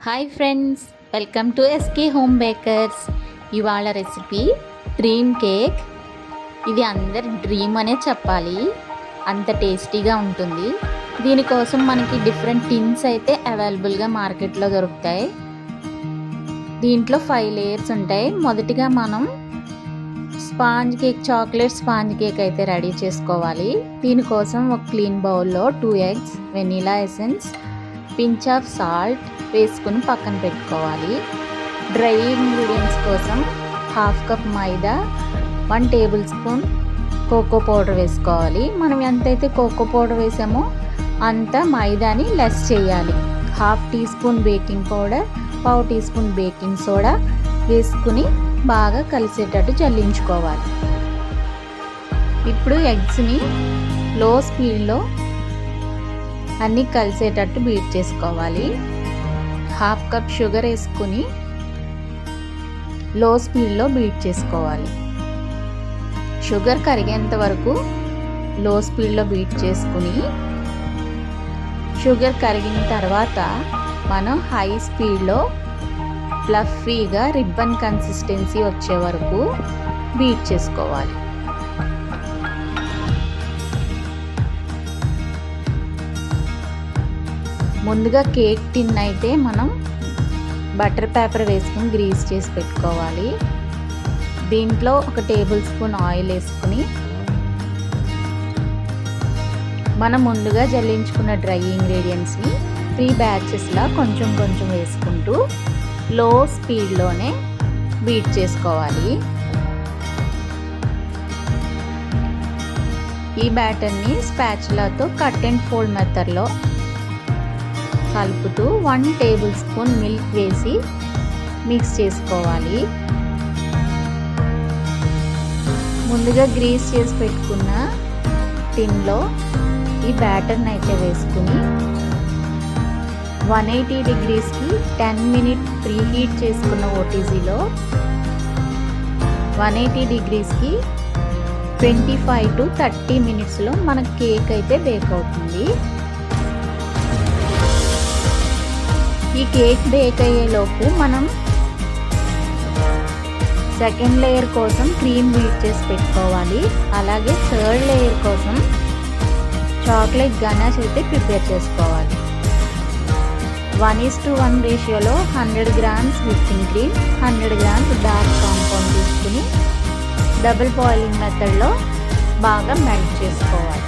Hi friends, welcome to SK home bakers. ఇవాళ recipe dream cake. ఇది అందరి dream అనే చెప్పాలి, అంత టేస్టీగా ఉంటుంది. దీనికోసం మనకి డిఫరెంట్ టిన్స్ అయితే అవైలబుల్గా మార్కెట్లో దొరుకుతాయి. దీంట్లో 5 లేయర్స్ ఉంటాయి. మొదటిగా మనం sponge cake, chocolate sponge cake అయితే రెడీ చేసుకోవాలి. దీనికోసం ఒక క్లీన్ బౌల్లో 2 eggs, vanilla essence, pinch of salt వేసుకుని పక్కన పెట్టుకోవాలి. డ్రై ఇంగ్రీడియంట్స్ కోసం 1/2 కప్ మైదా, 1 టేబుల్ స్పూన్ కోకో పౌడర్ వేసుకోవాలి. మనం ఎంతైతే కోకో పౌడర్ వేసామో అంత మైదాని లెస్ చేయాలి. 1/2 teaspoon baking powder, 1/2 teaspoon baking soda వేసుకుని బాగా కలిసేటట్టు జల్లించుకోవాలి. ఇప్పుడు ఎగ్స్ని లో స్పీడ్లో అన్నీ కలిసేటట్టు బీట్ చేసుకోవాలి. 1/2 కప్ షుగర్ వేసుకుని లో స్పీడ్లో బీట్ చేసుకోవాలి. షుగర్ కరిగేంత వరకు లో స్పీడ్లో బీట్ చేసుకుని, షుగర్ కరిగిన తర్వాత మనం హై స్పీడ్లో ఫ్లఫీగా రిబ్బన్ కన్సిస్టెన్సీ వచ్చే వరకు బీట్ చేసుకోవాలి. ముందుగా కేక్ టిన్ అయితే మనం బటర్ పేపర్ వేసుకుని గ్రీస్ చేసి పెట్టుకోవాలి. దీంట్లో 1 టేబుల్ స్పూన్ ఆయిల్ వేసుకుని మనం ముందుగా జల్లించుకున్న డ్రై ఇంగ్రీడియంట్స్ని 3 బ్యాచెస్లా కొంచెం కొంచెం వేసుకుంటూ లో స్పీడ్లోనే బీట్ చేసుకోవాలి. ఈ బ్యాటర్ని స్పాచులాతో కట్ అండ్ ఫోల్డ్ మెథడ్లో కలుపుతూ 1 టేబుల్ స్పూన్ మిల్క్ వేసి మిక్స్ చేసుకోవాలి. ముందుగా గ్రీస్ చేసి పెట్టుకున్న టిన్లో ఈ బ్యాటర్ని అయితే వేసుకుని 180 డిగ్రీస్కి 10 మినిట్స్ ప్రీ హీట్ చేసుకున్న ఓటీజీలో 180 డిగ్రీస్కి 25 to 30 మినిట్స్లో మన కేక్ అయితే బేక్ అవుతుంది. ఈ కేక్ బేక్ అయ్యేలోపు మనం సెకండ్ లేయర్ కోసం క్రీమ్ బీట్ చేసి పెట్టుకోవాలి. అలాగే థర్డ్ లేయర్ కోసం చాక్లెట్ గనాష్ అయితే ప్రిపేర్ చేసుకోవాలి. 1:1 రేషియోలో 100 grams whipping cream, 100 grams dark compound తీసుకుని డబుల్ బాయిలింగ్ మెథడ్లో బాగా మెల్ట్ చేసుకోవాలి.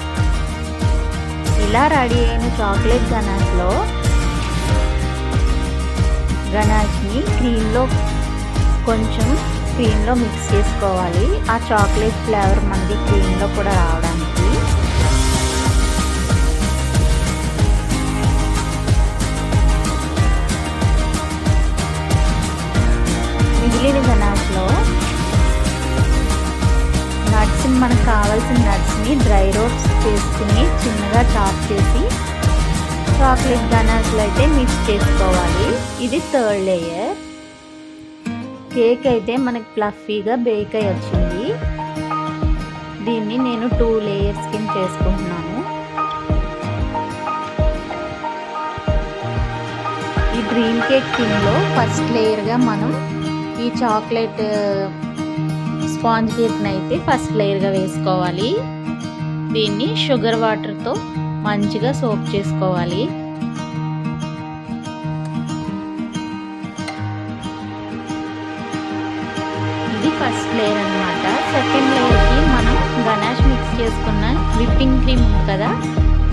ఇలా రెడీ అయిన చాక్లెట్ గనాష్లో గనాష్ని క్రీమ్లో మిక్స్ చేసుకోవాలి. ఆ చాక్లెట్ ఫ్లేవర్ మనకి క్రీమ్లో కూడా రావడానికి. మిగిలిన గనాష్లో నట్స్ని, మనకు కావాల్సిన నట్స్ని డ్రై రోస్ట్ చేసుకుని చిన్నగా చాప్ చేసి చాక్లెట్ గనాష్లో అయితే మిక్స్ చేసుకోవాలి. ఇది థర్డ్ లేయర్. కేక్ అయితే మనకి ఫ్లఫీగా బేక్ అయ్యి వచ్చింది. దీన్ని నేను 2 లేయర్స్ కింద చేసుకుంటున్నాను. ఈ డ్రీమ్ కేక్ టిన్లో ఫస్ట్ లేయర్గా మనం ఈ చాక్లెట్ స్పాంజ్ కేక్ని అయితే ఫస్ట్ లేయర్గా వేసుకోవాలి. దీన్ని షుగర్ వాటర్తో మంచిగా సోక్ చేసుకోవాలి. ఇది ఫస్ట్ లేయర్ అన్నమాట. సెకండ్ లేయర్కి మనం గనాష్ మిక్స్ చేసుకున్న విప్పింగ్ క్రీమ్ ఉంది కదా,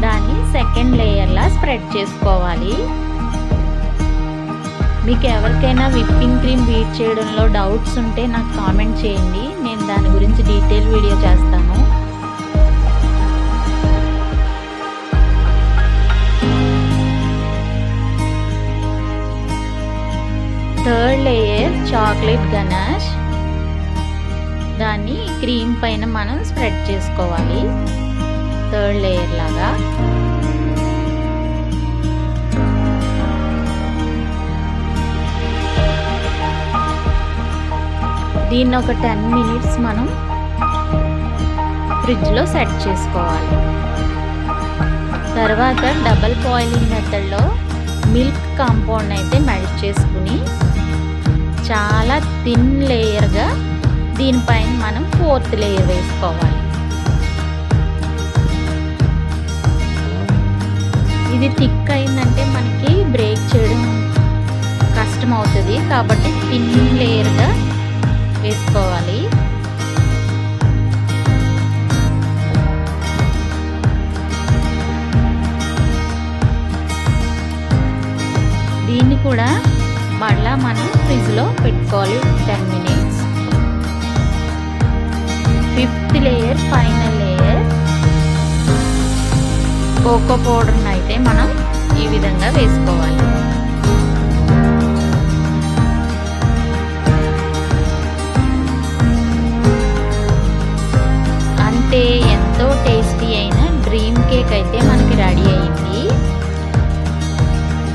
దాన్ని సెకండ్ లేయర్లా స్ప్రెడ్ చేసుకోవాలి. మీకు ఎవరికైనా విప్పింగ్ క్రీమ్ బీట్ చేయడంలో డౌట్స్ ఉంటే నాకు కామెంట్ చేయండి, నేను దాని గురించి డీటెయిల్ వీడియో చేస్తాను. థర్డ్ లేయర్ చాక్లెట్ గనాష్, దాన్ని క్రీమ్ పైన మనం స్ప్రెడ్ చేసుకోవాలి థర్డ్ లేయర్ లాగా. దీన్ని ఒక 10 మినిట్స్ మనం ఫ్రిడ్జ్లో సెట్ చేసుకోవాలి. తర్వాత డబల్ బాయిలింగ్ మెథడ్లో మిల్క్ కాంపౌండ్ అయితే మెల్ట్ చేసుకుని చాలా థిన్ లేయర్గా దీనిపైన మనం 4th లేయర్ వేసుకోవాలి. ఇది థిక్ అయిందంటే మనకి బ్రేక్ చేయడం కష్టం అవుతుంది, కాబట్టి థిన్ లేయర్గా వేసుకోవాలి. దీన్ని కూడా మళ్ళా మనం ఫ్రిడ్జ్లో పెట్టుకోవాలి 10 minutes. 5th layer, final layer cocoa పౌడర్ని అయితే మనం ఈ విధంగా వేసుకోవాలి. అంతే, ఎంతో టేస్టీ అయిన డ్రీమ్ కేక్ అయితే మనకి రెడీ అయింది.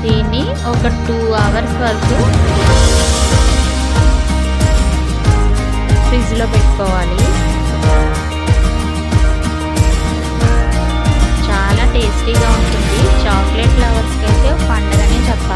దీన్ని ఒక 2 hours వరకు ఫ్రిడ్జ్లో పెట్టుకోవాలి. చాలా టేస్టీగా ఉంటుంది. చాక్లెట్ లవర్స్కి అయితే పండగనే చెప్పాలి.